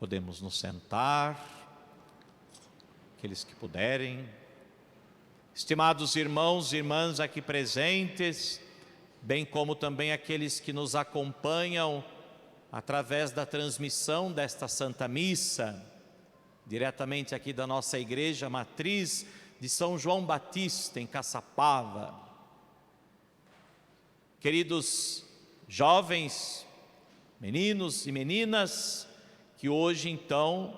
Podemos nos sentar, aqueles que puderem. Estimados irmãos e irmãs aqui presentes, bem como também aqueles que nos acompanham através da transmissão desta Santa Missa, diretamente aqui da nossa igreja matriz de São João Batista, em Caçapava. Queridos jovens, meninos e meninas, que hoje então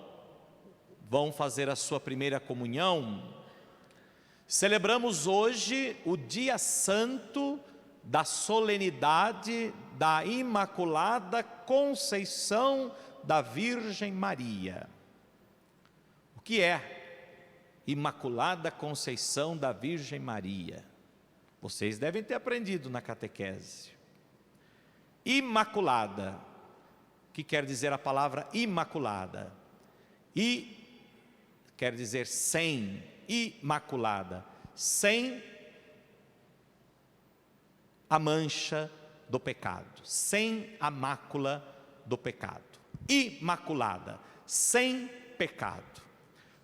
vão fazer a sua primeira comunhão, celebramos hoje o dia santo da solenidade da Imaculada Conceição da Virgem Maria. O que é Imaculada Conceição da Virgem Maria? Vocês devem ter aprendido na catequese. Imaculada, o que quer dizer a palavra imaculada? I quer dizer sem, imaculada, sem a mancha do pecado, sem a mácula do pecado. Imaculada, sem pecado.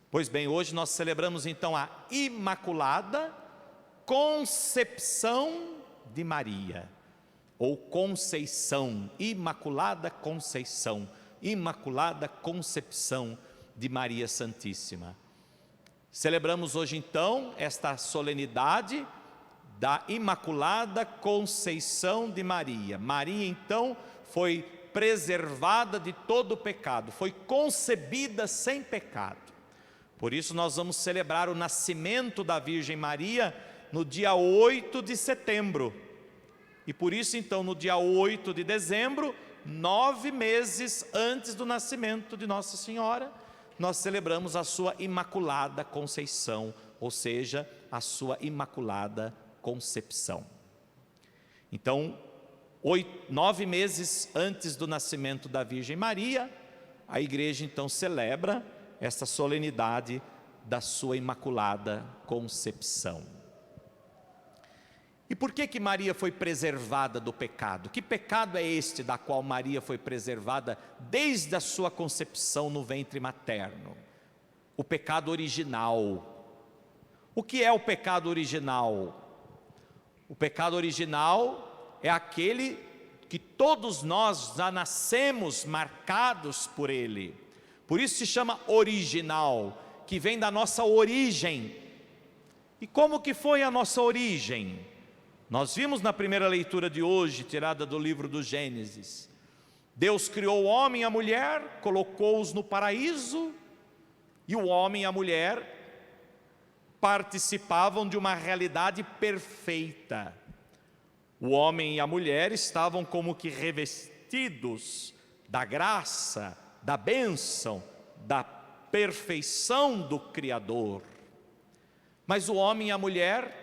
Pois bem, hoje nós celebramos então a Imaculada Concepção de Maria, ou Conceição, Imaculada Conceição, Imaculada Concepção de Maria Santíssima. Celebramos hoje então esta solenidade da Imaculada Conceição de Maria. Maria então foi preservada de todo o pecado, foi concebida sem pecado. Por isso nós vamos celebrar o nascimento da Virgem Maria no dia 8 de setembro. E por isso então no dia 8 de dezembro, 9 meses antes do nascimento de Nossa Senhora, nós celebramos a sua Imaculada Conceição, ou seja, a sua Imaculada Concepção. Então, 9 meses antes do nascimento da Virgem Maria, a igreja então celebra essa solenidade da sua Imaculada Concepção. E por que Maria foi preservada do pecado? Que pecado é este da qual Maria foi preservada desde a sua concepção no ventre materno? O pecado original. O que é o pecado original? O pecado original é aquele que todos nós já nascemos marcados por ele. Por isso se chama original, que vem da nossa origem. E como que foi a nossa origem? Nós vimos na primeira leitura de hoje, tirada do livro do Gênesis, Deus criou o homem e a mulher, colocou-os no paraíso, e o homem e a mulher participavam de uma realidade perfeita. O homem e a mulher estavam como que revestidos da graça, da bênção, da perfeição do Criador. Mas o homem e a mulher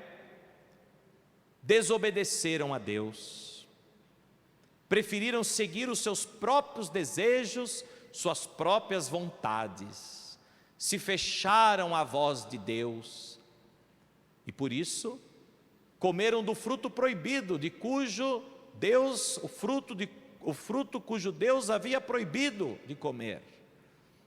desobedeceram a Deus, preferiram seguir os seus próprios desejos, suas próprias vontades, se fecharam à voz de Deus, e por isso comeram do fruto proibido, de cujo Deus, o fruto cujo Deus havia proibido de comer.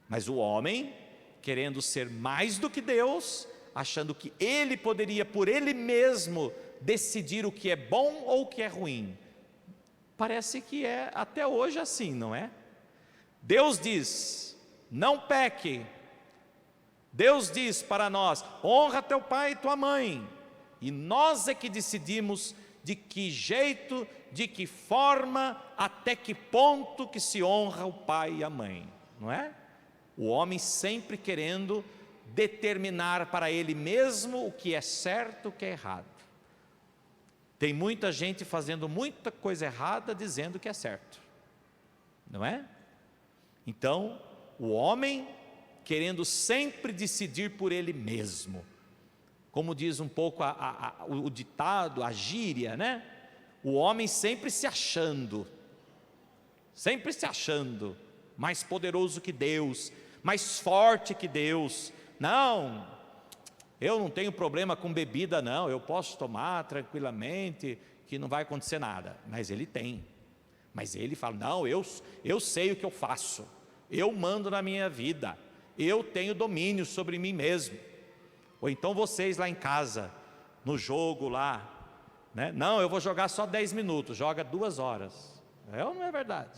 Mas o homem, querendo ser mais do que Deus, achando que ele poderia por ele mesmo decidir o que é bom ou o que é ruim. Parece que é até hoje assim, não é? Deus diz, não peque. Deus diz para nós, honra teu pai e tua mãe. E nós é que decidimos de que jeito, de que forma, até que ponto que se honra o pai e a mãe, não é? O homem sempre querendo determinar para ele mesmo o que é certo, o que é errado. Tem muita gente fazendo muita coisa errada, dizendo que é certo, não é? Então, o homem querendo sempre decidir por ele mesmo, como diz um pouco o ditado, a gíria, né? O homem sempre se achando mais poderoso que Deus, mais forte que Deus. Não, eu não tenho problema com bebida não, eu posso tomar tranquilamente, que não vai acontecer nada. Mas ele tem, mas ele fala, não, eu sei o que eu faço. eu mando na minha vida, eu tenho domínio sobre mim mesmo. Ou então vocês lá em casa, no jogo lá, né? Não, eu vou jogar só 10 minutos, joga 2 horas. É ou não é verdade?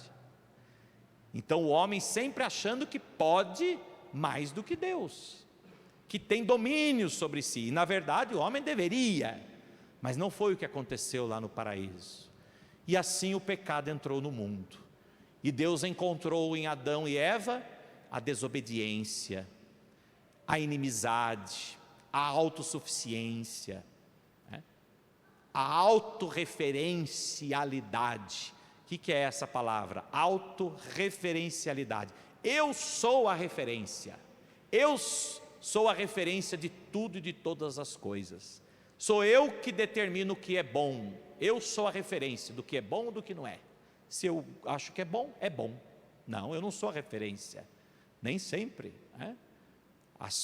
Então o homem sempre achando que pode mais do que Deus, que tem domínio sobre si. E na verdade o homem deveria, mas não foi o que aconteceu lá no paraíso. E assim o pecado entrou no mundo. E Deus encontrou em Adão e Eva a desobediência, a inimizade, a autossuficiência, né? A autorreferencialidade. O que é essa palavra? Autorreferencialidade. Eu sou a referência. Eu sou a referência de tudo e de todas as coisas. Sou eu que determino o que é bom. Eu sou a referência do que é bom e do que não é. Se eu acho que é bom, é bom. Não, eu não sou a referência. Nem sempre, né?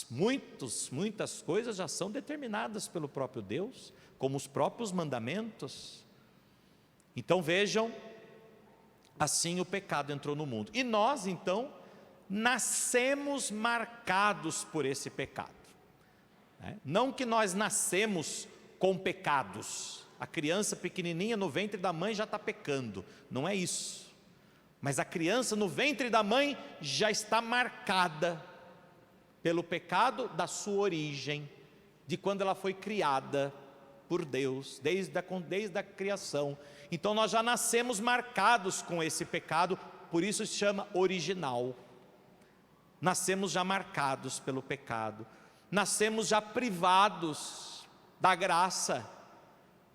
Muitas coisas já são determinadas pelo próprio Deus, como os próprios mandamentos. Então vejam, assim o pecado entrou no mundo. E nós então nascemos marcados por esse pecado, né? Não que nós nascemos com pecados. A criança pequenininha no ventre da mãe já está pecando, não é isso. Mas a criança no ventre da mãe já está marcada pelo pecado da sua origem, de quando ela foi criada por Deus, desde a criação. Então nós já nascemos marcados com esse pecado, por isso se chama original. Nascemos já marcados pelo pecado, nascemos já privados da graça,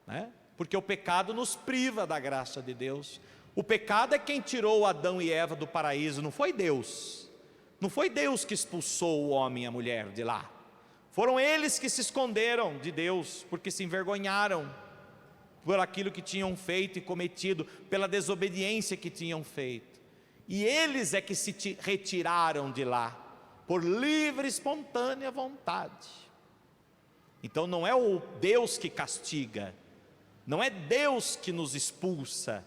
né? Porque o pecado nos priva da graça de Deus. O pecado é quem tirou Adão e Eva do paraíso, não foi Deus. Não foi Deus que expulsou o homem e a mulher de lá. Foram eles que se esconderam de Deus, porque se envergonharam por aquilo que tinham feito e cometido, pela desobediência que tinham feito. E eles é que se retiraram de lá, por livre e espontânea vontade. Então não é o Deus que castiga, não é Deus que nos expulsa,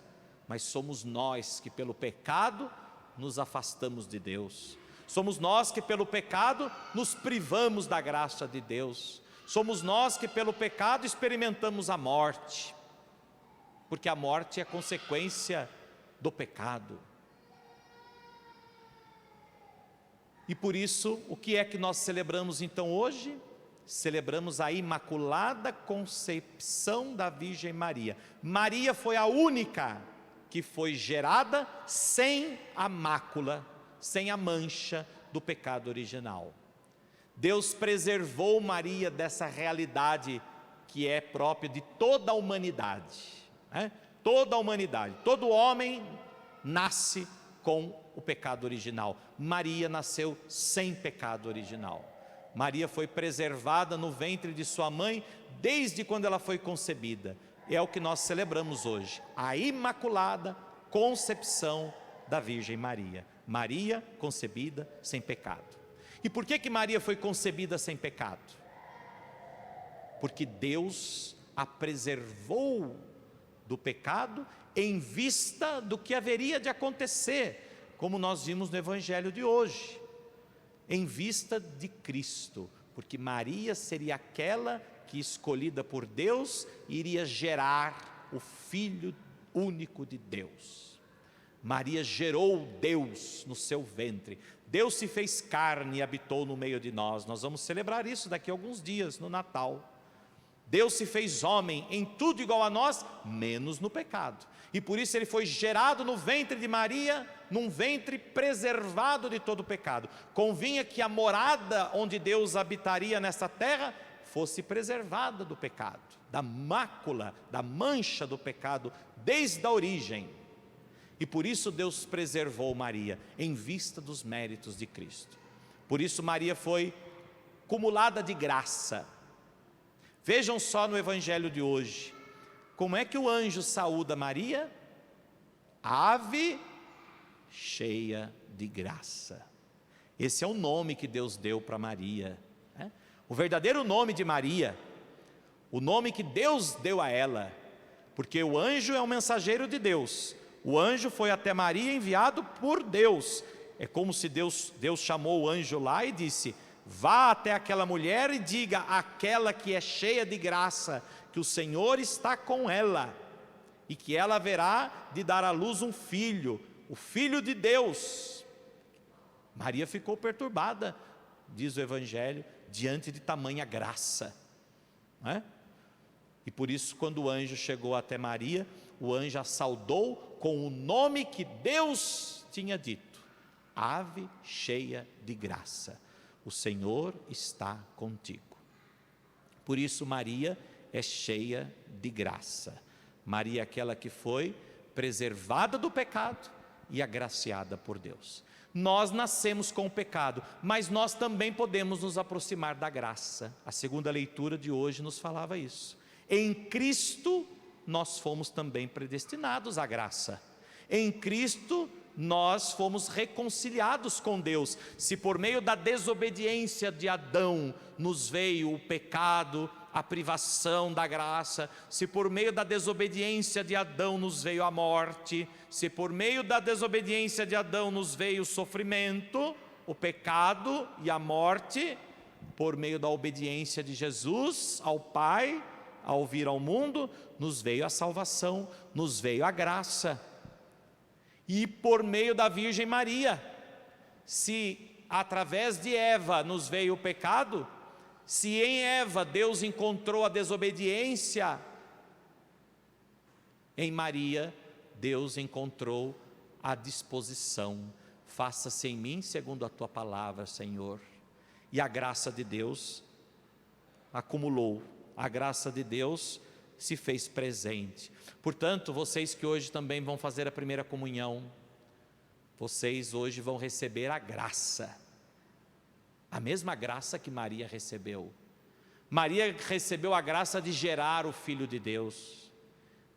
mas somos nós que pelo pecado nos afastamos de Deus. Somos nós que pelo pecado nos privamos da graça de Deus. Somos nós que pelo pecado experimentamos a morte, porque a morte é consequência do pecado. E por isso, o que é que nós celebramos então hoje? Celebramos a Imaculada Concepção da Virgem Maria. Maria foi a única que foi gerada sem a mácula, sem a mancha do pecado original. Deus preservou Maria dessa realidade que é própria de toda a humanidade, né? Toda a humanidade, todo homem nasce com o pecado original. Maria nasceu sem pecado original. Maria foi preservada no ventre de sua mãe desde quando ela foi concebida. É o que nós celebramos hoje, a Imaculada Concepção da Virgem Maria. Maria concebida sem pecado. E por que Maria foi concebida sem pecado? Porque Deus a preservou do pecado em vista do que haveria de acontecer, como nós vimos no Evangelho de hoje, em vista de Cristo, porque Maria seria aquela que, escolhida por Deus, iria gerar o Filho único de Deus. Maria gerou Deus no seu ventre. Deus se fez carne e habitou no meio de nós. Nós vamos celebrar isso daqui a alguns dias, no Natal. Deus se fez homem em tudo igual a nós, menos no pecado. E por isso ele foi gerado no ventre de Maria, num ventre preservado de todo o pecado. Convinha que a morada onde Deus habitaria nessa terra fosse preservada do pecado, da mácula, da mancha do pecado, desde a origem. E por isso Deus preservou Maria, em vista dos méritos de Cristo. Por isso Maria foi cumulada de graça. Vejam só no Evangelho de hoje, como é que o anjo saúda Maria? Ave cheia de graça. Esse é o nome que Deus deu para Maria, né? O verdadeiro nome de Maria, o nome que Deus deu a ela, porque o anjo é um mensageiro de Deus. O anjo foi até Maria enviado por Deus, é como se Deus chamou o anjo lá e disse: vá até aquela mulher e diga àquela que é cheia de graça, que o Senhor está com ela, e que ela haverá de dar à luz um filho, o Filho de Deus. Maria ficou perturbada, diz o Evangelho, diante de tamanha graça, não é? E por isso, quando o anjo chegou até Maria, o anjo a saudou com o nome que Deus tinha dito: ave cheia de graça, o Senhor está contigo. Por isso Maria é cheia de graça. Maria é aquela que foi preservada do pecado e agraciada por Deus. Nós nascemos com o pecado, mas nós também podemos nos aproximar da graça. A segunda leitura de hoje nos falava isso. Em Cristo nós fomos também predestinados à graça. Em Cristo nós fomos reconciliados com Deus. Se por meio da desobediência de Adão nos veio o pecado, a privação da graça, se por meio da desobediência de Adão nos veio a morte, se por meio da desobediência de Adão nos veio o sofrimento, o pecado e a morte, por meio da obediência de Jesus ao Pai, ao vir ao mundo, nos veio a salvação, nos veio a graça. E por meio da Virgem Maria, se através de Eva nos veio o pecado, se em Eva Deus encontrou a desobediência, em Maria Deus encontrou a disposição. Faça-se em mim segundo a tua palavra, Senhor. E a graça de Deus acumulou, a graça de Deus se fez presente. Portanto, vocês que hoje também vão fazer a primeira comunhão, vocês hoje vão receber a graça, a mesma graça que Maria recebeu. Maria recebeu a graça de gerar o Filho de Deus.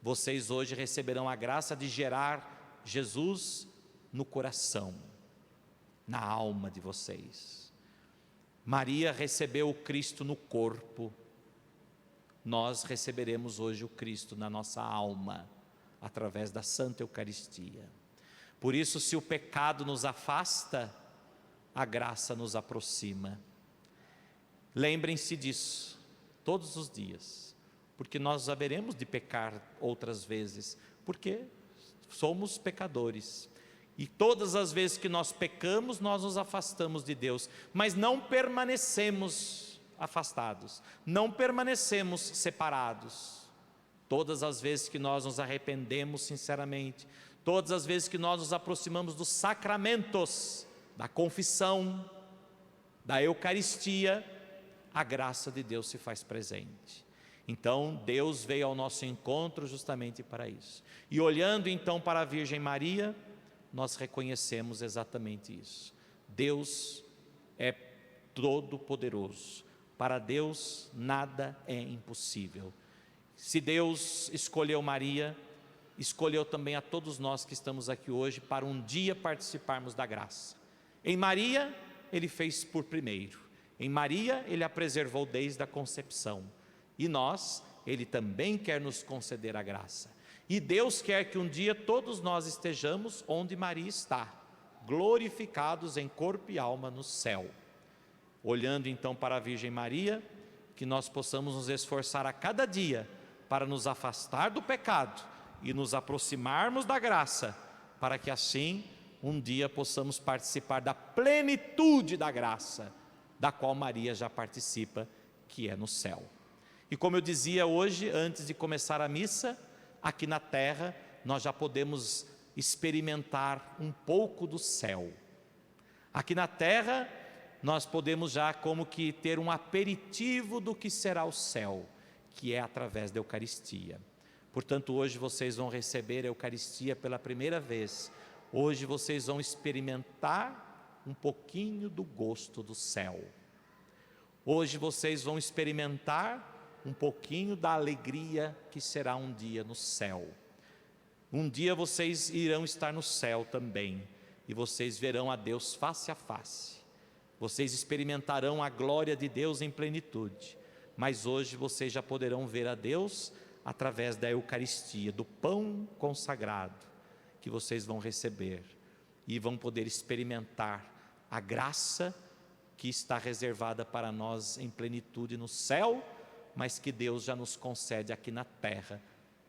Vocês hoje receberão a graça de gerar Jesus no coração, na alma de vocês. Maria recebeu o Cristo no corpo. Nós receberemos hoje o Cristo na nossa alma, através da Santa Eucaristia. Por isso, se o pecado nos afasta, a graça nos aproxima. Lembrem-se disso, todos os dias, porque nós haveremos de pecar outras vezes, porque somos pecadores. E todas as vezes que nós pecamos, nós nos afastamos de Deus, mas não permanecemos afastados, não permanecemos separados. Todas as vezes que nós nos arrependemos sinceramente, todas as vezes que nós nos aproximamos dos sacramentos, da confissão, da Eucaristia, a graça de Deus se faz presente. Então Deus veio ao nosso encontro justamente para isso. E olhando então para a Virgem Maria, nós reconhecemos exatamente isso. Deus é todo-poderoso. Para Deus nada é impossível. Se Deus escolheu Maria, escolheu também a todos nós que estamos aqui hoje para um dia participarmos da graça. Em Maria, Ele fez por primeiro. Em Maria, Ele a preservou desde a concepção. E nós, Ele também quer nos conceder a graça. E Deus quer que um dia todos nós estejamos onde Maria está, glorificados em corpo e alma no céu. Olhando então para a Virgem Maria, que nós possamos nos esforçar a cada dia para nos afastar do pecado e nos aproximarmos da graça, para que assim um dia possamos participar da plenitude da graça, da qual Maria já participa, que é no céu. E como eu dizia hoje, antes de começar a missa, aqui na terra nós já podemos experimentar um pouco do céu. Aqui na terra nós podemos já como que ter um aperitivo do que será o céu, que é através da Eucaristia. Portanto, hoje vocês vão receber a Eucaristia pela primeira vez. Hoje vocês vão experimentar um pouquinho do gosto do céu. Hoje vocês vão experimentar um pouquinho da alegria que será um dia no céu. Um dia vocês irão estar no céu também, e vocês verão a Deus face a face. Vocês experimentarão a glória de Deus em plenitude, mas hoje vocês já poderão ver a Deus através da Eucaristia, do pão consagrado que vocês vão receber. e vão poder experimentar a graça que está reservada para nós em plenitude no céu, mas que Deus já nos concede aqui na terra,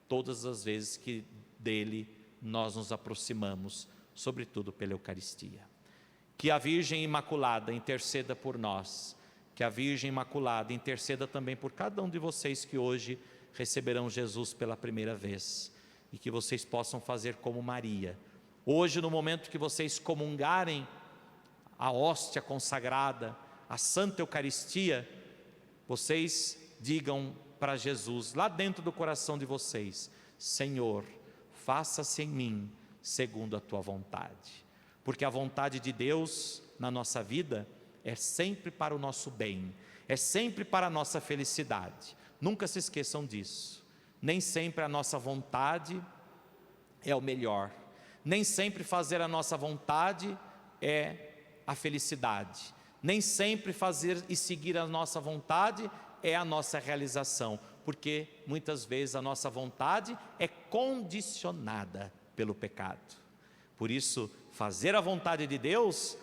todas as vezes que dele nós nos aproximamos, sobretudo pela Eucaristia. Que a Virgem Imaculada interceda por nós, que a Virgem Imaculada interceda também por cada um de vocês que hoje receberão Jesus pela primeira vez, e que vocês possam fazer como Maria. Hoje, no momento que vocês comungarem a hóstia consagrada, a Santa Eucaristia, vocês digam para Jesus, lá dentro do coração de vocês: Senhor, faça-se em mim segundo a tua vontade. Porque a vontade de Deus na nossa vida é sempre para o nosso bem, é sempre para a nossa felicidade. Nunca se esqueçam disso. Nem sempre a nossa vontade é o melhor, nem sempre fazer a nossa vontade é a felicidade, nem sempre fazer e seguir a nossa vontade é a nossa realização, porque muitas vezes a nossa vontade é condicionada pelo pecado. Por isso, fazer a vontade de Deus,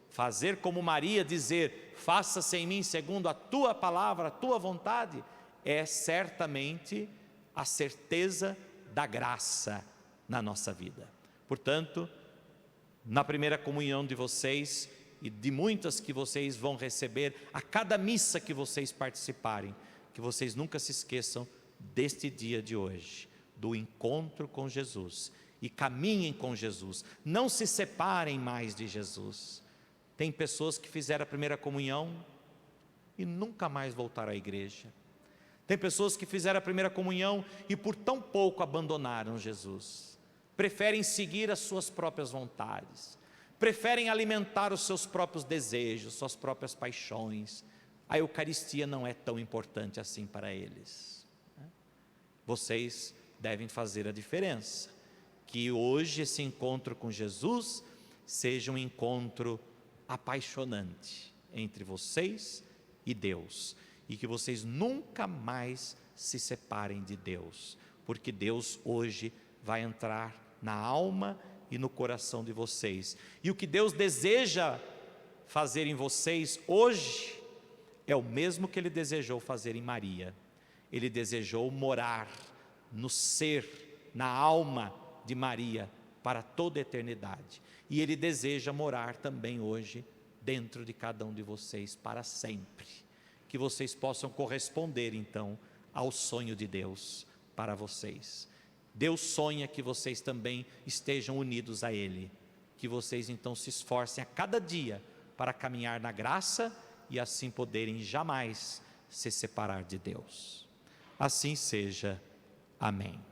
fazer como Maria, dizer: faça-se em mim segundo a tua palavra, a tua vontade, é certamente a certeza da graça na nossa vida. Portanto, na primeira comunhão de vocês e de muitas que vocês vão receber, a cada missa que vocês participarem, que vocês nunca se esqueçam deste dia de hoje, do encontro com Jesus, e caminhem com Jesus, não se separem mais de Jesus. Tem pessoas que fizeram a primeira comunhão e nunca mais voltaram à igreja. Tem pessoas que fizeram a primeira comunhão e por tão pouco abandonaram Jesus, preferem seguir as suas próprias vontades, preferem alimentar os seus próprios desejos, suas próprias paixões. A Eucaristia não é tão importante assim para eles. Vocês devem fazer a diferença, que hoje esse encontro com Jesus seja um encontro apaixonante entre vocês e Deus, e que vocês nunca mais se separem de Deus, porque Deus hoje vai entrar na alma e no coração de vocês, e o que Deus deseja fazer em vocês hoje é o mesmo que Ele desejou fazer em Maria. Ele desejou morar no ser, na alma de Maria para toda a eternidade, e Ele deseja morar também hoje dentro de cada um de vocês para sempre. Que vocês possam corresponder então ao sonho de Deus para vocês. Deus sonha que vocês também estejam unidos a Ele, que vocês então se esforcem a cada dia para caminhar na graça e assim poderem jamais se separar de Deus. Assim seja. Amém.